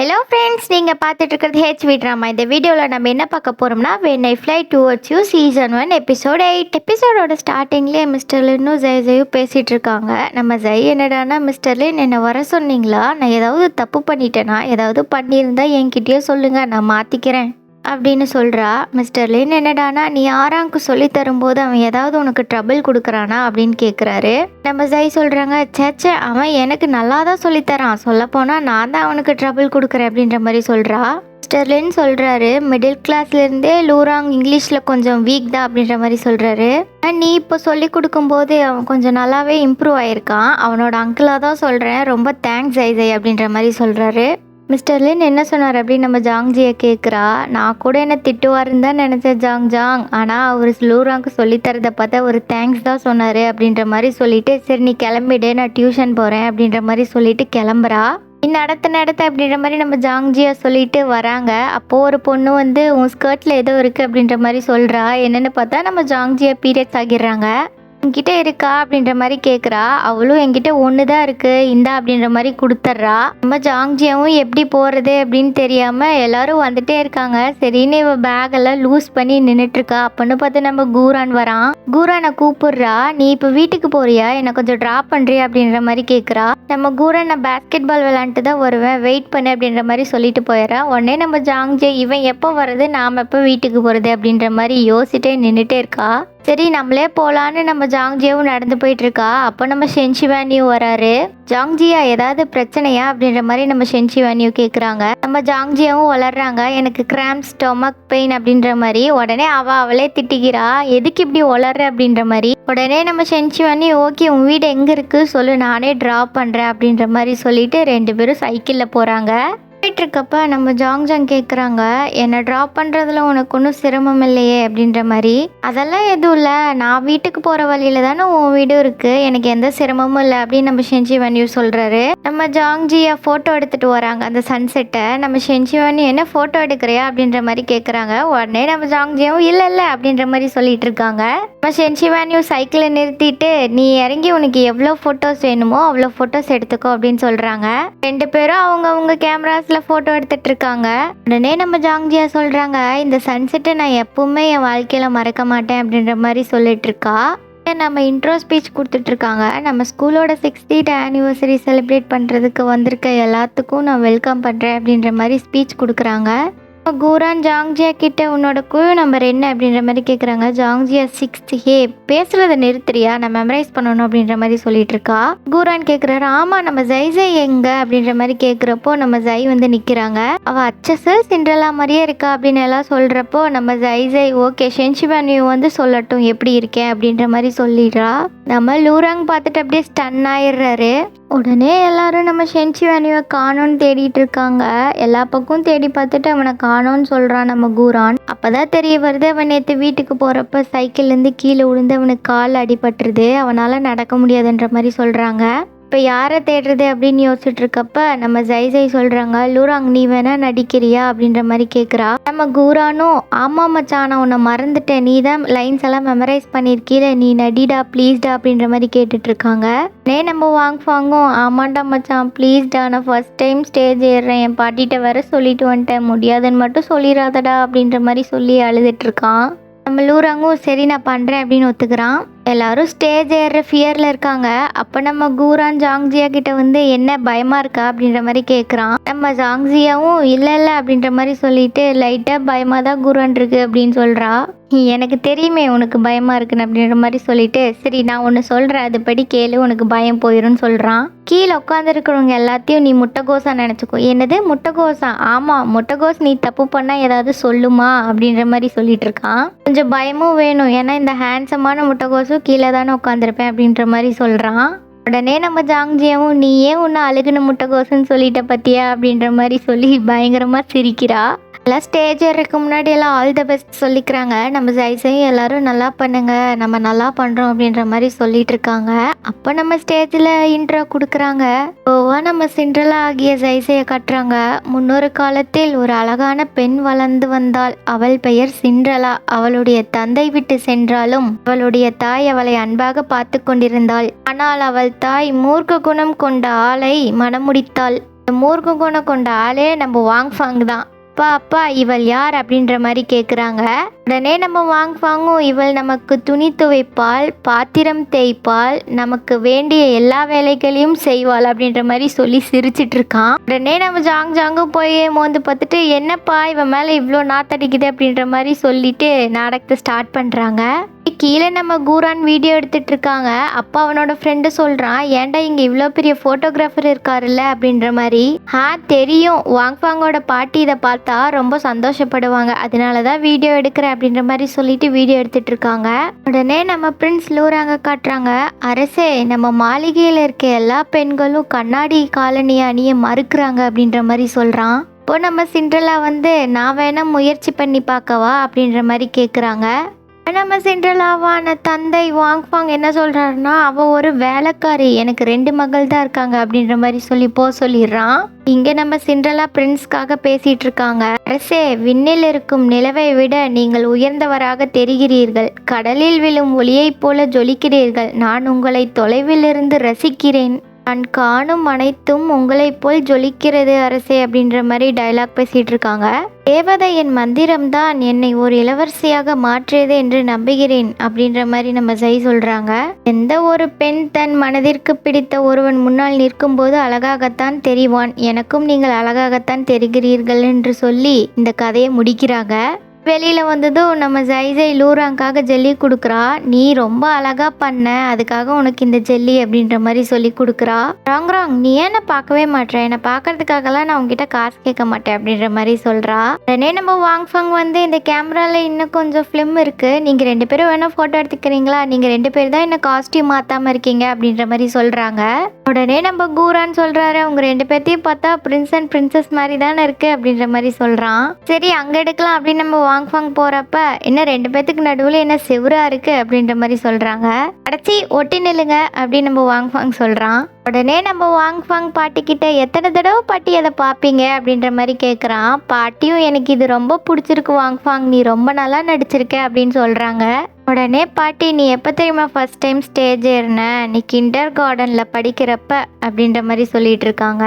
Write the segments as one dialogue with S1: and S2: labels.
S1: Hello friends, நீங்கள் பார்த்துட்டு இருக்கிறது ஹெச்வி ட்ராமா. இந்த வீடியோவில் நம்ம என்ன பார்க்க போகிறோம்னா, when I fly towards you season 1 episode 8. எபிசோடோட ஸ்டார்டிங்லேயே மிஸ்டர் லின்னும் ஜெயும் பேசிகிட்டு இருக்காங்க. நம்ம ஜெய் என்னடானா, மிஸ்டர் லின் என்னை வர சொன்னீங்களா, நான் ஏதாவது தப்பு பண்ணிட்டேனா, ஏதாவது பண்ணியிருந்தா என்கிட்டயே சொல்லுங்கள், நான் மாற்றிக்கிறேன் அப்படின்னு சொல்கிறா. மிஸ்டர் லின் என்னடானா, நீ ஆறாங்க்கு சொல்லி தரும்போது அவன் ஏதாவது உனக்கு ட்ரபிள் கொடுக்குறானா அப்படின்னு கேட்குறாரு. நம்ம ஜெய் சொல்கிறாங்க, சேச்சே அவன் எனக்கு நல்லா தான் சொல்லித்தரான், சொல்லப்போனால் நான் தான் அவனுக்கு ட்ரபிள் கொடுக்குறேன் அப்படின்ற மாதிரி சொல்கிறா. மிஸ்டர் லின் சொல்கிறாரு, மிடில் கிளாஸ்லேருந்தே லூராங் இங்கிலீஷில் கொஞ்சம் வீக் தான் அப்படின்ற மாதிரி சொல்கிறாரு. நீ இப்போ சொல்லி கொடுக்கும்போது அவன் கொஞ்சம் நல்லாவே இம்ப்ரூவ் ஆகியிருக்கான், அவனோட அங்கிளாக தான் சொல்கிறேன், ரொம்ப தேங்க்ஸ் ஜெய் அப்படின்ற மாதிரி சொல்கிறாரு. மிஸ்டர் லின் என்ன சொன்னார் அப்படின்னு நம்ம ஜாங்ஜியை கேட்குறா. நான் கூட என்ன திட்டுவாருன்னு தான் நினச்சேன் ஜாங், ஆனால் அவர் லூராங்க்கு சொல்லித்தரதை பார்த்தா ஒரு தேங்க்ஸ் தான் சொன்னார் அப்படின்ற மாதிரி சொல்லிட்டு, சரி நீ கிளம்பிடு, நான் டியூஷன் போகிறேன் அப்படின்ற மாதிரி சொல்லிட்டு கிளம்புறா. நடத்த அப்படின்ற மாதிரி நம்ம ஜாங்ஜியா சொல்லிட்டு வராங்க. அப்போது ஒரு பொண்ணு வந்து உன் ஸ்கர்ட்டில் ஏதோ இருக்குது அப்படின்ற மாதிரி சொல்கிறா. என்னென்னு பார்த்தா நம்ம ஜாங்ஜியா பீரியட்ஸ் ஆகிடுறாங்க. என்கிட்ட இருக்கா அப்படின்ற மாதிரி கேட்குறா. அவளும் என்கிட்ட ஒன்று தான் இருக்குது இந்தா அப்படின்ற மாதிரி கொடுத்துட்றா. நம்ம ஜாங்ஜியாவும் எப்படி போகிறது அப்படின்னு தெரியாமல் எல்லாரும் வந்துட்டே இருக்காங்க. சரின்னு இவ பேக்கெல்லாம் லூஸ் பண்ணி நின்றுட்டுருக்கா. அப்போன்னு பார்த்து நம்ம கூரான் வரான். கூரானை கூப்பிடுறா. நீ இப்போ வீட்டுக்கு போறியா, என்னை கொஞ்சம் ட்ராப் பண்ணுறியா அப்படின்ற மாதிரி கேட்குறா. நம்ம கூரான் நான் பேஸ்கெட் பால் விளாண்டுட்டு தான் வருவேன், வெயிட் பண்ணு அப்படின்ற மாதிரி சொல்லிட்டு போயிடறான். உடனே நம்ம ஜாங்ஜியா இவன் எப்போ வர்றது, நாம் எப்போ வீட்டுக்கு போகிறது அப்படின்ற மாதிரி யோசிச்சுட்டே நின்றுட்டே இருக்கா. சரி நம்மளே போகலான்னு நம்ம ஜாங்ஜியாவும் நடந்து போயிட்டு இருக்கா. அப்போ நம்ம ஷென்ஷிவானியும் வராரு. ஜாங்ஜியா ஏதாவது பிரச்சனையா அப்படின்ற மாதிரி நம்ம ஷென்ஷிவானியும் கேட்குறாங்க. நம்ம ஜாங்ஜியாவும் வளர்றாங்க, எனக்கு கிராம்ப் ஸ்டொமக் பெயின் அப்படின்ற மாதிரி. உடனே அவளே திட்டிக்கிறா, எதுக்கு இப்படி வளர்ற அப்படின்ற மாதிரி. உடனே நம்ம ஷென்ஷிவானி, ஓகே உன் வீடு எங்கே இருக்குது சொல்லு, நானே ட்ராப் பண்ணுறேன் அப்படின்ற மாதிரி சொல்லிட்டு 2 பேரும் சைக்கிளில் போகிறாங்க. போயிட்டுருக்கப்ப நம்ம ஜாங் கேட்குறாங்க, என்னை ட்ராப் பண்ணுறதுல உனக்கு ஒன்றும் சிரமம் இல்லையே அப்படின்ற மாதிரி. அதெல்லாம் எதுவும் இல்லை, நான் வீட்டுக்கு போகிற வழியில் தானே உன் வீடும் இருக்குது, எனக்கு எந்த சிரமமும் இல்லை அப்படின்னு நம்ம ஷென்ஷிவானியூ சொல்கிறாரு. நம்ம ஜாங்ஜியா ஃபோட்டோ எடுத்துகிட்டு வராங்க அந்த சன்செட்டை. நம்ம ஷென்ஷிவானி என்ன ஃபோட்டோ எடுக்கிறியா அப்படின்ற மாதிரி கேட்குறாங்க. உடனே நம்ம ஜாங்ஜியாவும் இல்லை அப்படின்ற மாதிரி சொல்லிட்டு இருக்காங்க. நம்ம ஷென்ஷிவானியூ சைக்கிளை நிறுத்திட்டு, நீ இறங்கி உனக்கு எவ்வளோ ஃபோட்டோஸ் வேணுமோ அவ்வளோ ஃபோட்டோஸ் எடுத்துக்கோ அப்படின்னு சொல்கிறாங்க. 2 பேரும் அவங்க கேமராஸ் போட்டோ எடுத்துட்டு இருக்காங்க. உடனே நம்ம ஜாங்ஜியா சொல்றாங்க, இந்த சன்செட்டை நான் எப்பவுமே என் வாழ்க்கையில மறக்க மாட்டேன் அப்படின்ற மாதிரி சொல்லிட்டு இருக்கா. நம்ம இன்ட்ரோ ஸ்பீச் கொடுத்துட்டு இருக்காங்க. நம்ம ஸ்கூலோட 60th ஆனிவர்சரி செலிப்ரேட் பண்றதுக்கு வந்திருக்க எல்லாத்துக்கும் நான் வெல்கம் பண்றேன் அப்படின்ற மாதிரி ஸ்பீச் கொடுக்குறாங்க. கூரான் ஜாங்ஜியா கிட்ட உன்னோட குழு நம்பர் என்ன அப்படின்ற மாதிரி கேட்குறாங்க. ஜாங்ஜியா 6th. பேசுறதை நிறுத்துறியா, நான் மெமரைஸ் பண்ணணும் அப்படின்ற மாதிரி சொல்லிட்டு இருக்கா. கூரான் கேட்குறாரு, ஆமாம் நம்ம ஜெய் எங்க அப்படின்ற மாதிரி கேட்குறப்போ நம்ம ஜெய் வந்து நிற்கிறாங்க. அவள் அச்சஸ் சிண்ட்ரெல்லா மாதிரியே இருக்கா அப்படின்னு எல்லாம் சொல்கிறப்போ நம்ம ஜெய் ஓகே ஷென்ஷிவானியூ வந்து சொல்லட்டும் எப்படி இருக்கேன் அப்படின்ற மாதிரி சொல்லிடுறா. நம்ம லூராங் பார்த்துட்டு அப்படியே ஸ்டன் ஆயிடுறாரு. உடனே எல்லாரும் நம்ம ஷென்ஷிவானியூவை காணோன்னு தேடிட்டு இருக்காங்க. எல்லா பக்கம் தேடி பார்த்துட்டு அவனை காணோன்னு சொல்கிறான் நம்ம கூரான். அப்போதான் தெரிய வருது, அவன் நேற்று வீட்டுக்கு போகிறப்ப சைக்கிள்லேருந்து கீழே விழுந்து அவனுக்கு கால் அடிபட்டுருது, அவனால் நடக்க முடியாதுன்ற மாதிரி சொல்கிறாங்க. இப்போ யாரை தேடுறது அப்படின்னு யோசிச்சுட்டு இருக்கப்ப நம்ம ஜெய் சொல்கிறாங்க, லூராங் நீ வேணா நடிக்கிறியா அப்படின்ற மாதிரி கேட்குறா. நம்ம கூரானும், ஆமாம் மச்சான் நான் உன்னை மறந்துட்டேன், நீ தான் லைன்ஸ் எல்லாம் மெமரைஸ் பண்ணியிருக்கீல, நீ நடிடா ப்ளீஸ்டா அப்படின்ற மாதிரி கேட்டுட்ருக்காங்க. நம்ம வாங்கும், ஆமாண்டா மச்சான் ப்ளீஸ்டா, நான் ஃபர்ஸ்ட் டைம் ஸ்டேஜ் ஏறுறேன், என் பாட்டிகிட்ட வேற சொல்லிட்டு வந்துட்டேன், முடியாதுன்னு மட்டும் சொல்லிடாதடா அப்படின்ற மாதிரி சொல்லி அழுதுட்ருக்கான். நம்ம லூராங்கும் சரி நான் பண்ணுறேன் அப்படின்னு ஒத்துக்கிறான். எல்லாரும் ஸ்டேஜ் ஏறுற ஃபியரில் இருக்காங்க. அப்போ நம்ம கூரான் ஜாங்ஜியா கிட்ட வந்து என்ன பயமாக இருக்கா அப்படின்ற மாதிரி கேட்குறான். நம்ம ஜாங்ஜியாவும் இல்லை அப்படின்ற மாதிரி சொல்லிட்டு லைட்டாக பயமாக தான் கூரான் இருக்கு அப்படின்னு சொல்கிறா. எனக்கு தெரியுமே உனக்கு பயமாக இருக்குன்னு அப்படின்ற மாதிரி சொல்லிட்டு, சரி நான் ஒன்று சொல்கிறேன் அதுபடி கேளு, உனக்கு பயம் போயிடும்னு சொல்கிறான். கீழே உட்காந்துருக்கிறவங்க எல்லாத்தையும் நீ முட்டைகோஸா நினச்சிக்கோ. என்னது முட்டைகோஸா? ஆமாம் முட்டைகோஸ், நீ தப்பு பண்ணால் ஏதாவது சொல்லுமா அப்படின்ற மாதிரி சொல்லிட்டு இருக்கான். கொஞ்சம் பயமும் வேணும், ஏன்னா இந்த ஹேண்ட்ஸமான முட்டைகோஸும் கீழே தானே உட்காந்துருப்பேன் அப்படின்ற மாதிரி சொல்கிறான். உடனே நம்ம ஜாங்ஜியாவும், நீ ஏன் உன்னை அழுகுன முட்டைகோசுன்னு சொல்லிட்ட பத்தியா அப்படின்ற மாதிரி சொல்லி பயங்கரமாக சிரிக்கிறா. எல்லாம் ஸ்டேஜ் ஏறதுக்கு முன்னாடி எல்லாம் ஆல் த பெஸ்ட் சொல்லிக்கிறாங்க. நம்ம ஜெய்ஸையும் எல்லாரும் நல்லா பண்ணுங்க, நம்ம நல்லா பண்ணுறோம் அப்படின்ற மாதிரி சொல்லிட்டு இருக்காங்க. அப்போ நம்ம ஸ்டேஜில் இன்ட்ரோ கொடுக்குறாங்க. நம்ம சிண்ட்ரெல்லா ஆகிய ஜெய்ஸையை கட்டுறாங்க. முன்னொரு காலத்தில் ஒரு அழகான பெண் வளர்ந்து வந்தாள். அவள் பெயர் சிண்ட்ரெல்லா. அவளுடைய தந்தை விட்டு சென்றாலும் அவளுடைய தாய் அவளை அன்பாக பார்த்து கொண்டிருந்தாள். ஆனால் அவள் தாய் மூர்க்க குணம் கொண்ட ஆளை மணமுடித்தாள். மூர்க்க குணம் கொண்ட ஆளே நம்ம வாங்ஃபாங் தான். அப்பா அப்பா இவள் யார் அப்படின்ற மாதிரி கேட்குறாங்க. உடனே நம்ம வாங்ஃபாங்கும் இவள் நமக்கு துணி துவைப்பாள், பாத்திரம் தேய்ப்பாள், நமக்கு வேண்டிய எல்லா வேலைகளையும் செய்வாள் அப்படின்ற மாதிரி சொல்லி சிரிச்சிட்டு இருக்கான். உடனே நம்ம ஜாங்கும் போய் மோந்து பார்த்துட்டு என்னப்பா இவன் மேலே இவ்வளோ நாத்தடிக்குது அப்படின்ற மாதிரி சொல்லிட்டு நாடகத்தை ஸ்டார்ட் பண்ணுறாங்க. கீழே நம்ம கூரான் வீடியோ எடுத்துட்டு இருக்காங்க. அப்பா அவனோட ஃப்ரெண்டு சொல்கிறான், ஏன்டா இங்கே இவ்வளோ பெரிய ஃபோட்டோகிராஃபர் இருக்காருல்ல அப்படின்ற மாதிரி. தெரியும், வாங்ஃபாங்கோட பாட்டி இதை பார்த்தா ரொம்ப சந்தோஷப்படுவாங்க, அதனால தான் வீடியோ எடுக்கிறேன் அப்படின்ற மாதிரி சொல்லிட்டு வீடியோ எடுத்துட்டு இருக்காங்க. உடனே நம்ம பிரின்ஸ் லூராங்க காட்டுறாங்க. அரசே, நம்ம மாளிகையில் இருக்க எல்லா பெண்களும் கண்ணாடி காலனியை அணிய மறுக்கிறாங்க அப்படின்ற மாதிரி சொல்கிறான். இப்போ நம்ம சிண்ட்ரெல்லா வந்து நான் வேணா முயற்சி பண்ணி பார்க்கவா அப்படின்ற மாதிரி கேட்குறாங்க. நம்ம சிண்ட்ரெல்லாவான தந்தை வாங்ஃபாங் என்ன சொல்கிறாருன்னா, அவள் ஒரு வேலைக்காரி, எனக்கு 2 மகள் தான் இருக்காங்க அப்படின்ற மாதிரி சொல்லி சொல்லிடுறான். இங்கே நம்ம சிண்ட்ரெல்லா பிரின்ஸ்க்காக பேசிகிட்டு இருக்காங்க. அரசே, விண்ணில் இருக்கும் நிலவை விட நீங்கள் உயர்ந்தவராக தெரிகிறீர்கள், கடலில் விழும் ஒளியைப் போல ஜொலிக்கிறீர்கள், நான் உங்களை தொலைவிலிருந்து ரசிக்கிறேன், நான் காணும் அனைத்தும் உங்களைப் போல் ஜொலிக்கிறது அரசே அப்படின்ற மாதிரி டைலாக் பேசிகிட்டு இருக்காங்க. தேவதையின் மந்திரம்தான் என்னை ஒரு இளவரசியாக மாற்றியது என்று நம்புகிறேன் அப்படின்ற மாதிரி நம்ம ஜெய் சொல்கிறாங்க. எந்த ஒரு பெண் தன் மனதிற்கு பிடித்த ஒருவன் முன்னால் நிற்கும் போது அழகாகத்தான் தெரிவான், எனக்கும் நீங்கள் அழகாகத்தான் தெரிகிறீர்கள் என்று சொல்லி இந்த கதையை முடிக்கிறாங்க. வெளியில் வந்ததும் நம்ம ஜெய் லூராங்காக ஜெல்லி கொடுக்குறா. நீ ரொம்ப அழகா பண்ண, அதுக்காக உனக்கு இந்த ஜெல்லி அப்படின்ற மாதிரி சொல்லி கொடுக்குறா. ராங் நீ ஏன் பார்க்கவே மாட்டேன், என்னை பார்க்கறதுக்காகலாம் நான் உங்ககிட்ட காசு கேட்க மாட்டேன் அப்படின்ற மாதிரி சொல்கிறா. உடனே நம்ம வாங்ஃபாங் வந்து இந்த கேமராவில் இன்னும் கொஞ்சம் ஃபிலிம் இருக்குது, நீங்கள் 2 பேரும் வேணால் ஃபோட்டோ எடுத்துக்கிறீங்களா, நீங்கள் 2 பேர் தான் என்ன காஸ்டியூம் மாற்றாமல் இருக்கீங்க அப்படின்ற மாதிரி சொல்கிறாங்க. உடனே நம்ம கூரான் சொல்கிறாரு, அவங்க 2 பேர்த்தையும் பார்த்தா பிரின்ஸ் அண்ட் பிரின்சஸ் மாதிரி தானே இருக்குது அப்படின்ற மாதிரி சொல்கிறான். சரி அங்கே எடுக்கலாம் அப்படின்னு நம்ம வாங்ஃபாங் போறப்ப என்ன 2 பேத்துக்கு நடுவில் என்ன செவரா இருக்கு அப்படின்ற மாதிரி சொல்றாங்க. அடைச்சி ஒட்டி நில்லுங்க அப்படின்னு நம்ம வாங்ஃபாங் சொல்றான். உடனே நம்ம வாங்ஃபாங் பாட்டி கிட்ட எத்தனை தடவை பாட்டி அதை பார்ப்பீங்க அப்படின்ற மாதிரி கேட்குறான். பாட்டியும் எனக்கு இது ரொம்ப பிடிச்சிருக்கு வாங்ஃபாங், நீ ரொம்ப நல்லா நடிச்சிருக்க அப்படின்னு சொல்கிறாங்க. உடனே பாட்டி, நீ எப்போ தெரியுமா ஃபர்ஸ்ட் டைம் ஸ்டேஜ் ஏறின, நீ கிண்டர் கார்டனில் படிக்கிறப்ப அப்படின்ற மாதிரி சொல்லிட்டு இருக்காங்க.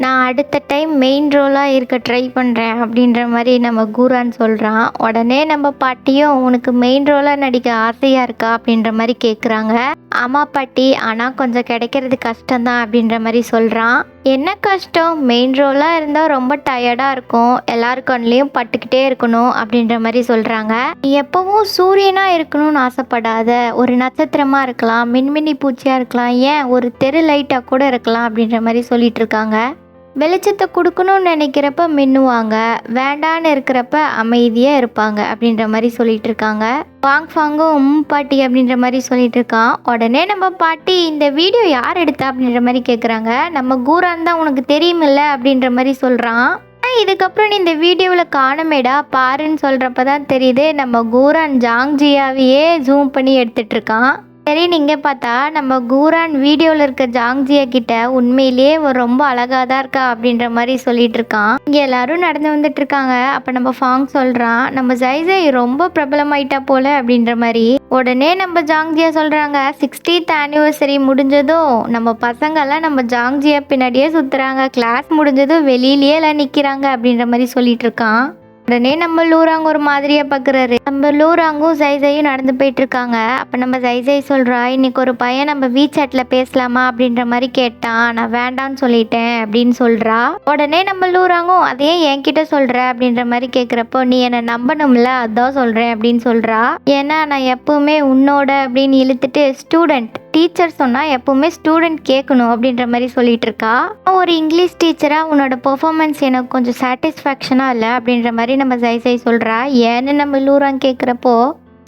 S1: நான் அடுத்த டைம் மெயின் ரோலாக இருக்க ட்ரை பண்ணுறேன் அப்படின்ற மாதிரி நம்ம கூரான் சொல்கிறான். உடனே நம்ம பாட்டியும் உனக்கு மெயின் ரோலாக நடிக்க ஆசையாக இருக்கா அப்படின்ற மாதிரி கேட்குறாங்க. ஆமாம் பாட்டி, ஆனால் கொஞ்சம் கிடைக்கிறது கஷ்டம்தான் அப்படின்ற மாதிரி சொல்கிறான். என்ன கஷ்டம், மெயின் ரோலாக இருந்தால் ரொம்ப டயர்டாக இருக்கும், எல்லாருக்கொன்லேயும் பட்டுக்கிட்டே இருக்கணும் அப்படின்ற மாதிரி சொல்கிறாங்க. நீ எப்பவும் சூரியனாக இருக்கணும்னு ஆசைப்படாத, ஒரு நட்சத்திரமாக இருக்கலாம், மின்மினி பூச்சியாக இருக்கலாம், ஏன் ஒரு தெரு லைட்டாக கூட இருக்கலாம் அப்படின்ற மாதிரி சொல்லிட்டு இருக்காங்க. வெளிச்சத்தை கொடுக்கணும்னு நினைக்கிறப்ப மின்னுவாங்க, வேண்டான்னு இருக்கிறப்ப அமைதியாக இருப்பாங்க அப்படின்ற மாதிரி சொல்லிட்டு இருக்காங்க. வாங்ஃபாங்கும் பாட்டி அப்படின்ற மாதிரி சொல்லிட்டு இருக்கான். உடனே நம்ம பாட்டி, இந்த வீடியோ யார் எடுத்தா அப்படின்ற மாதிரி கேட்குறாங்க. நம்ம கூரான் தான், உனக்கு தெரியுமில்ல அப்படின்ற மாதிரி சொல்கிறான். இதுக்கப்புறம் நீ இந்த வீடியோவில் காணமேடா பாருன்னு சொல்கிறப்ப தான் தெரியுது நம்ம கூரான் ஜாங்ஜியாவையே ஜூம் பண்ணி எடுத்துட்டு இருக்கான். சரி நீங்கள் பார்த்தா நம்ம கூரான் வீடியோவில் இருக்க ஜாங்ஜியா கிட்ட உண்மையிலேயே ரொம்ப அழகாக தான் இருக்கா அப்படின்ற மாதிரி சொல்லிட்டு இருக்கான். இங்கே எல்லாரும் நடந்து வந்துட்டு இருக்காங்க. அப்போ நம்ம ஃபாங் சொல்கிறான், நம்ம ஜெய் ரொம்ப பிரபலமாயிட்டா போல அப்படின்ற மாதிரி. உடனே நம்ம ஜாங்ஜியா சொல்கிறாங்க, 60th anniversary முடிஞ்சதும் நம்ம பசங்கள்லாம் நம்ம ஜாங்ஜியா பின்னாடியே சுற்றுறாங்க, கிளாஸ் முடிஞ்சதும் வெளியிலேயே எல்லாம் நிற்கிறாங்க அப்படின்ற மாதிரி சொல்லிட்டு இருக்கான். உடனே நம்ம லூராங் ஒரு மாதிரியா பார்க்குறாரு. நம்ம லூராங்கும் ஜெய்யும் நடந்து போயிட்டு இருக்காங்க. அப்போ நம்ம ஜெய் சொல்கிறா, இன்னைக்கு ஒரு பையன் நம்ம வீசாட்டில் பேசலாமா அப்படின்ற மாதிரி கேட்டான், நான் வேண்டான்னு சொல்லிட்டேன் அப்படின்னு சொல்கிறா. உடனே நம்ம லூராங்கும் அதையே என்கிட்ட சொல்கிற அப்படின்ற மாதிரி கேட்குறப்போ, நீ என்னை நம்பணும்ல அதான் சொல்கிறேன் அப்படின்னு சொல்கிறா. ஏன்னா நான் எப்பவுமே உன்னோட அப்படின்னு இழுத்துட்டு ஸ்டூடெண்ட், டீச்சர் சொன்னால் எப்பவுமே ஸ்டூடெண்ட் கேட்கணும் அப்படின்ற மாதிரி சொல்லிட்டு இருக்கா. ஒரு இங்கிலீஷ் டீச்சராக உன்னோட பெர்ஃபார்மன்ஸ் எனக்கு கொஞ்சம் சாட்டிஸ்ஃபேக்ஷனாக இல்லை அப்படின்ற மாதிரி நம்ம ஜெய் சொல்கிறா. ஏன்னு நம்ம லூராங் கேட்குறப்போ,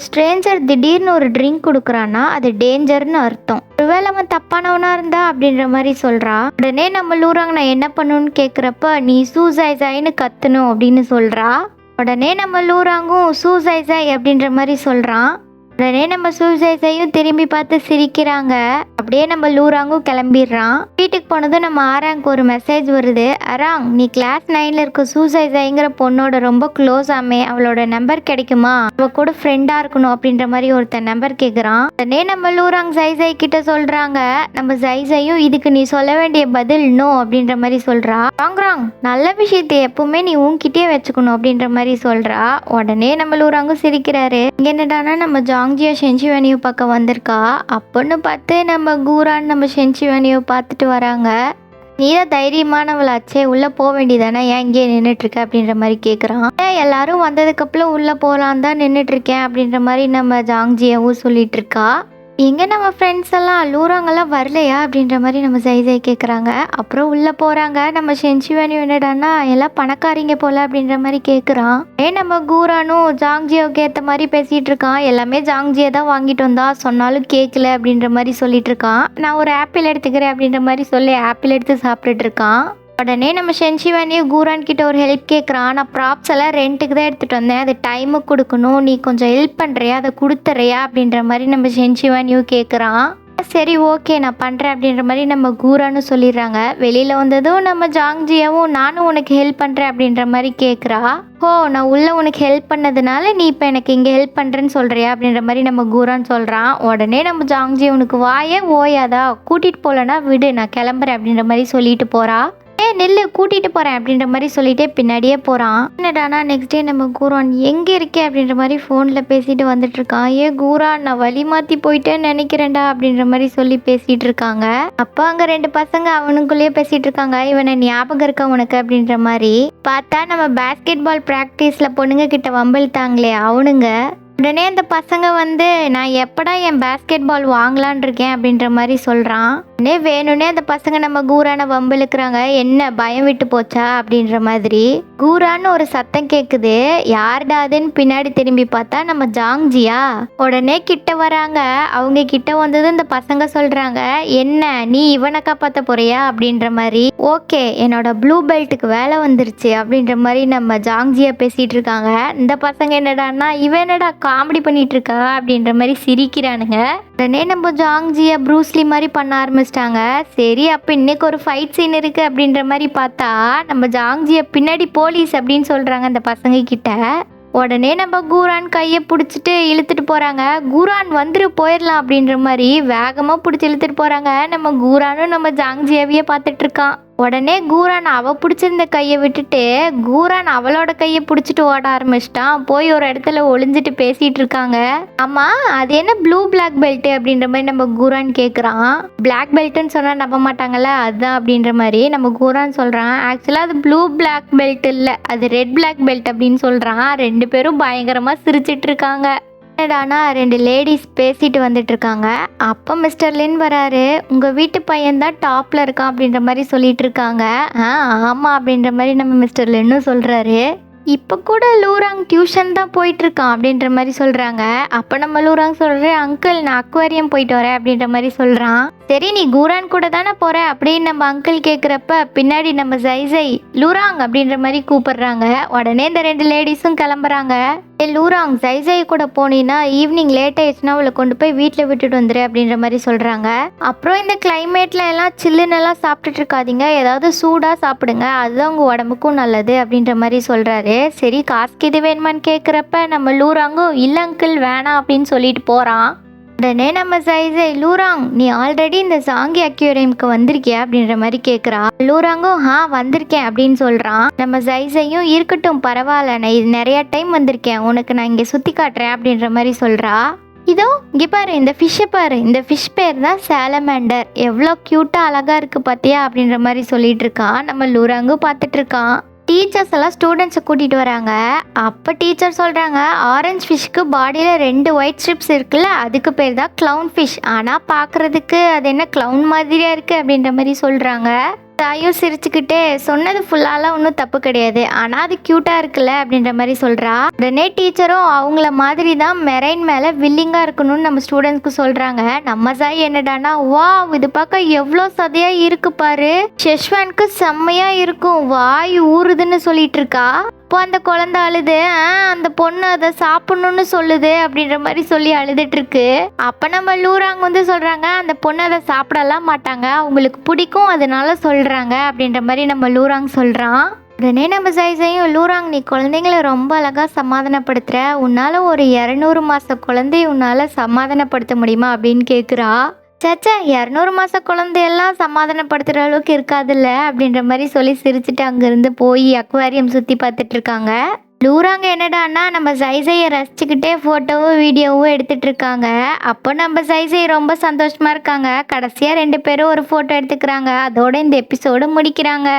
S1: ஸ்ட்ரேஞ்சர் திடீர்னு ஒரு ட்ரிங்க் கொடுக்குறான்னா அது டேஞ்சர்னு அர்த்தம், ஒருவேளை அவன் தப்பானவனா இருந்தா அப்படின்ற மாதிரி சொல்றா. உடனே நம்ம லூராங் நான் என்ன பண்ணணும்னு கேட்குறப்ப, நீ சூசாய்சாயின்னு கத்தணும் அப்படின்னு சொல்றா. உடனே நம்ம லூராங்கும் சூசாய்சாய் அப்படின்ற மாதிரி சொல்றான். உடனே நம்ம சூசைஸையும் திரும்பி பார்த்து சிரிக்கிறாங்க. அப்படியே நம்ம லூராங்கும் கிளம்பிடுறான். வீட்டுக்கு போனதும் நம்ம ஆராங்க்கு ஒரு மெசேஜ் வருது. அராங், நீ கிளாஸ் 9ல இருக்க சூசைஸைங்கிற பொண்ணோட ரொம்ப க்ளோஸ் ஆமே, அவளோட நம்பர் கிடைக்குமா, அவ கூட ஃப்ரெண்டா இருக்கணும் அப்படின்ற மாதிரி ஒருத்தன் நம்பர் கேட்குறான். உடனே நம்ம லூராங் ஜைசை கிட்ட சொல்றாங்க. நம்ம ஜைசையும் இதுக்கு நீ சொல்ல வேண்டிய பதில் நோ அப்படின்ற மாதிரி சொல்றா. ராங், நல்ல விஷயத்தை எப்பவுமே நீ உன்கிட்டயே வச்சுக்கணும் அப்படின்ற மாதிரி சொல்றா. உடனே நம்ம லூராங்கும் சிரிக்கிறாரு. இங்க என்னடானா நம்ம ஜாங்ஜியா ஷென்சிவனியோ பக்கம் வந்திருக்கா. அப்பன்னு பார்த்து நம்ம கூரான் நம்ம ஷென்சிவனியோ பார்த்துட்டு வராங்க. நீ தான் தைரியமானவளாச்சே, உள்ள போக வேண்டியதானே, ஏன் இங்கே நின்றுட்டு இருக்க அப்படின்ற மாதிரி கேட்குறான். எல்லாரும் வந்ததுக்கப்புறம் உள்ள போகலான் தான் நின்றுட்டு இருக்கேன் அப்படின்ற மாதிரி நம்ம ஜாங்ஜியாவும் சொல்லிட்டு இருக்கா. எங்கே நம்ம ஃப்ரெண்ட்ஸ் எல்லாம் லூராங்கெல்லாம் வரலையா அப்படின்ற மாதிரி நம்ம ஜைஜை கேட்குறாங்க. அப்புறம் உள்ளே போகிறாங்க. நம்ம ஷென்சிவனி என்னடான்னா எல்லாம் பணக்காரிங்க போல அப்படின்ற மாதிரி கேட்குறான். நம்ம கூரானும் ஜாங்ஜியோவுக்கு ஏற்ற மாதிரி பேசிகிட்டு இருக்கான். எல்லாமே ஜாங்ஜியை தான் வாங்கிட்டு வந்தா, சொன்னாலும் கேட்கல அப்படின்ற மாதிரி சொல்லிட்டு இருக்கான். நான் ஒரு ஆப்பிள் எடுத்துக்கிறேன் அப்படின்ற மாதிரி சொல்லி ஆப்பிள் எடுத்து சாப்பிட்டுட்டு இருக்கான். உடனே நம்ம ஷென்சிவனியும் கூரான் கிட்ட ஒரு ஹெல்ப் கேட்குறான். நான் ப்ராப்ஸ் எல்லாம் ரெண்ட்டுக்கு தான் எடுத்துகிட்டு வந்தேன், அது டைமுக்கு கொடுக்கணும், நீ கொஞ்சம் ஹெல்ப் பண்ணுறியா, அதை கொடுத்துறியா அப்படின்ற மாதிரி நம்ம ஷென்சிவனியும் கேட்குறான். சரி ஓகே நான் பண்ணுறேன் அப்படின்ற மாதிரி நம்ம கூரான்னு சொல்லிடுறாங்க. வெளியில் வந்ததும் நம்ம ஜாங்ஜியாவும் நானும் உனக்கு ஹெல்ப் பண்ணுறேன் அப்படின்ற மாதிரி கேட்குறா. ஓ, நான் உள்ளே உனக்கு ஹெல்ப் பண்ணதுனால நீ இப்போ எனக்கு இங்கே ஹெல்ப் பண்ணுறேன்னு சொல்கிறியா அப்படின்ற மாதிரி நம்ம கூரான்னு சொல்கிறான். உடனே நம்ம ஜாங்ஜி உனக்கு வாயே ஓயாதா, கூட்டிகிட்டு போகலன்னா விடு, நான் கிளம்புறேன் அப்படின்ற மாதிரி சொல்லிட்டு போகிறா. நெல்லு கூட்டிகிட்டு போகிறேன் அப்படின்ற மாதிரி சொல்லிட்டே பின்னாடியே போகிறான். என்னடானா நெக்ஸ்ட் டே நம்ம கூரான் எங்கே இருக்கே அப்படின்ற மாதிரி ஃபோனில் பேசிட்டு வந்துட்டு இருக்கான். கூரான், நான் வழி மாற்றி போயிட்டேன்னு நினைக்கிறேன்டா அப்படின்ற மாதிரி சொல்லி பேசிகிட்டு இருக்காங்க. அப்போ அங்கே 2 பசங்க அவனுக்குள்ளேயே பேசிகிட்டு இருக்காங்க. இவனை ஞாபகம் இருக்க உனக்கு அப்படின்ற மாதிரி பார்த்தா நம்ம பேஸ்கெட் பால் ப்ராக்டிஸில் பொண்ணுங்க கிட்ட வம்பிழுத்தாங்களே அவனுங்க. உடனே அந்த பசங்க வந்து நான் எப்படா என் பேஸ்கெட் பால் வாங்கலான் இருக்கேன் அப்படின்ற மாதிரி சொல்கிறான். உடனே வேணும்னே அந்த பசங்க நம்ம கூரானை வம்பிழுக்கிறாங்க. என்ன பயம் விட்டு போச்சா அப்படின்ற மாதிரி. கூரான்னு ஒரு சத்தம் கேட்குது. யார்டாதுன்னு பின்னாடி திரும்பி பார்த்தா நம்ம ஜாங்ஜியா. உடனே கிட்ட வராங்க. அவங்க கிட்ட வந்தது இந்த பசங்க சொல்கிறாங்க, என்ன நீ இவனை காப்பாற்ற போறியா அப்படின்ற மாதிரி. ஓகே, என்னோட ப்ளூ பெல்ட்டுக்கு வேலை வந்துருச்சு அப்படின்ற மாதிரி நம்ம ஜாங்ஜியா பேசிகிட்டு இருக்காங்க. இந்த பசங்க என்னடான்னா இவன் என்னடா காமெடி பண்ணிட்டு இருக்கா அப்படின்ற மாதிரி சிரிக்கிறானுங்க. உடனே நம்ம ஜாங்ஜியை ப்ரூஸ்லி மாதிரி பண்ண ஆரம்பிச்சிட்டாங்க. சரி அப்போ இன்னைக்கு ஒரு ஃபைட் சீன் இருக்குது அப்படின்ற மாதிரி பார்த்தா நம்ம ஜாங்ஜியை பின்னாடி போலீஸ் அப்படின்னு சொல்கிறாங்க அந்த பசங்க கிட்ட. உடனே நம்ம கூரான் கையை பிடிச்சிட்டு இழுத்துட்டு போகிறாங்க. கூரான் வந்துரு போயிடலாம் அப்படின்ற மாதிரி வேகமாக பிடிச்சி இழுத்துட்டு போகிறாங்க. நம்ம கூரானும் நம்ம ஜாங்ஜியாவையே பார்த்துட்டு இருக்கான். உடனே கூரான் அவள் பிடிச்சிருந்த கையை விட்டுட்டு கூரான் அவளோட கையை பிடிச்சிட்டு ஓட ஆரம்பிச்சிட்டான். போய் ஒரு இடத்துல ஒளிஞ்சிட்டு பேசிகிட்டு இருக்காங்க. ஆமாம், அது என்ன ப்ளூ பிளாக் பெல்ட்டு அப்படின்ற மாதிரி நம்ம கூரான் கேட்குறான். பிளாக் பெல்ட்டுன்னு சொன்னால் நம்ப மாட்டாங்கல்ல, அதுதான் அப்படின்ற மாதிரி நம்ம கூரான் சொல்கிறான். ஆக்சுவலாக அது ப்ளூ பிளாக் பெல்ட் இல்லை, அது ரெட் பிளாக் பெல்ட் அப்படின்னு சொல்கிறான். 2 பேரும் பயங்கரமாக சிரிச்சிட்டு இருக்காங்க. என்னடானா 2 லேடிஸ் பேசிட்டு வந்துட்டு இருக்காங்க. அப்போ மிஸ்டர் லின் வராரு. உங்கள் வீட்டு பையன் தான் டாப்பில் இருக்கான் அப்படின்ற மாதிரி சொல்லிட்டு இருக்காங்க. ஆமாம் அப்படின்ற மாதிரி நம்ம மிஸ்டர் லின்னும் சொல்கிறாரு. இப்போ கூட லூராங் டியூஷன் தான் போயிட்டுருக்கான் அப்படின்ற மாதிரி சொல்கிறாங்க. அப்போ நம்ம லூராங் சொல்கிறேன், அங்கிள் நான் அக்வாரியம் போயிட்டு வரேன் அப்படின்ற மாதிரி சொல்கிறான். சரி நீ கூரான் கூட தானே போகிற அப்படின்னு நம்ம அங்கிள் கேட்குறப்ப பின்னாடி நம்ம ஜைஜை லூராங் அப்படின்ற மாதிரி கூப்பிடுறாங்க. உடனே இந்த 2 லேடிஸும் கிளம்புறாங்க. லூராங் ஜைஜை கூட போனீங்கன்னா ஈவினிங் லேட் ஆயிடுச்சுன்னா அவளை கொண்டு போய் வீட்டில் விட்டுட்டு வந்துரு அப்படின்ற மாதிரி சொல்கிறாங்க. அப்புறம் இந்த கிளைமேட்டில் எல்லாம் சில்லுன்னு எல்லாம் சாப்பிட்டுட்டு இருக்காதீங்க, ஏதாவது சூடாக சாப்பிடுங்க, அதுதான் உங்கள் உடம்புக்கும் நல்லது அப்படின்ற மாதிரி சொல்கிறாரு. சரி காசுக்கு இது வேணுமான்னு கேட்குறப்ப நம்ம லூராங்கும் இல்லை அங்கிள் வேணாம் அப்படின்னு சொல்லிட்டு போகிறான். உடனே நம்ம ஜைஜை லூராங் நீ ஆல்ரெடி இந்த ஜாங்கி அக்யூரியம்க்கு வந்திருக்கியா அப்படின்ற மாதிரி கேட்குறா. லூராங்கும் வந்திருக்கேன் அப்படின்னு சொல்கிறான். நம்ம ஜைஜையும் இருக்கட்டும் பரவாயில்ல, நான் இது நிறைய டைம் வந்திருக்கேன், உனக்கு நான் இங்கே சுற்றி காட்டுறேன் அப்படின்ற மாதிரி சொல்கிறா. இதோ இங்கே பாரு, இந்த ஃபிஷ்ஷை பாரு, இந்த ஃபிஷ் பேர் தான் சாலமேண்டர், எவ்வளோ க்யூட்டாக அழகாக இருக்குது பார்த்தியா அப்படின்ற மாதிரி சொல்லிட்டு இருக்கான். நம்ம லூராங்கும் பார்த்துட்டு இருக்கான். டீச்சர்ஸ் எல்லாம் ஸ்டூடெண்ட்ஸை கூட்டிகிட்டு வராங்க. அப்போ டீச்சர் சொல்கிறாங்க, ஆரஞ்சு ஃபிஷ்க்கு பாடியில் 2 ஒயிட் ஸ்ட்ரிப்ஸ் இருக்குல்ல, அதுக்கு பேர் தான் க்ளவுன் ஃபிஷ், ஆனால் பார்க்குறதுக்கு அது என்ன க்ளவுன் மாதிரியாக இருக்குது அப்படின்ற மாதிரி சொல்கிறாங்க. தாயும் சிரிச்சுக்கிட்டே சொன்னது ஃபுல்லாலாம் ஒன்றும் தப்பு கிடையாது, ஆனால் அது க்யூட்டாக இருக்குல்ல அப்படின்ற மாதிரி சொல்கிறா. உடனே டீச்சரும் அவங்கள மாதிரி தான் மெரைன் மேலே வில்லிங்காக இருக்கணும்னு நம்ம ஸ்டூடெண்ட்ஸ்க்கு சொல்கிறாங்க. நம்ம சாய் என்னடானா, வா இது பார்க்க எவ்வளோ சதையாக இருக்கு பாரு, ஷெஷ்வானுக்கு செம்மையாக இருக்கும், வாய் ஊறுதுன்னு சொல்லிட்டு இருக்கா. அப்போ அந்த குழந்தை அழுது, அந்த பொண்ணு அதை சாப்பிடணும்னு சொல்லுது அப்படின்ற மாதிரி சொல்லி அழுதுட்டு இருக்கு. அப்போ நம்ம லூராங் வந்து சொல்கிறாங்க, அந்த பொண்ணு அதை சாப்பிடலாம் மாட்டாங்க, அவங்களுக்கு பிடிக்கும் அதனால சொல்கிறாங்க அப்படின்ற மாதிரி நம்ம லூராங் சொல்கிறான். உடனே நம்ம ஜையும், லூராங் நீ குழந்தைங்கள ரொம்ப அழகாக சமாதானப்படுத்துகிற, உன்னால் ஒரு 200 மாத குழந்தைய உன்னால் சமாதானப்படுத்த முடியுமா அப்படின்னு கேட்குறா. சச்சா 200 மாத குழந்தையெல்லாம் சமாதானப்படுத்துகிற அளவுக்கு இருக்காதுல்ல அப்படின்ற மாதிரி சொல்லி சிரிச்சுட்டு அங்கேருந்து போய் அக்வாரியம் சுற்றி பார்த்துட்டு இருக்காங்க. லூராங்க என்னடான்னா நம்ம ஜையை ரசிச்சுக்கிட்டே ஃபோட்டோவும் வீடியோவும் எடுத்துட்டு இருக்காங்க. அப்போ நம்ம ஜை ரொம்ப சந்தோஷமாக இருக்காங்க. கடைசியாக 2 பேரும் ஒரு ஃபோட்டோ எடுத்துக்கிறாங்க. அதோட இந்த எபிசோடு முடிக்கிறாங்க.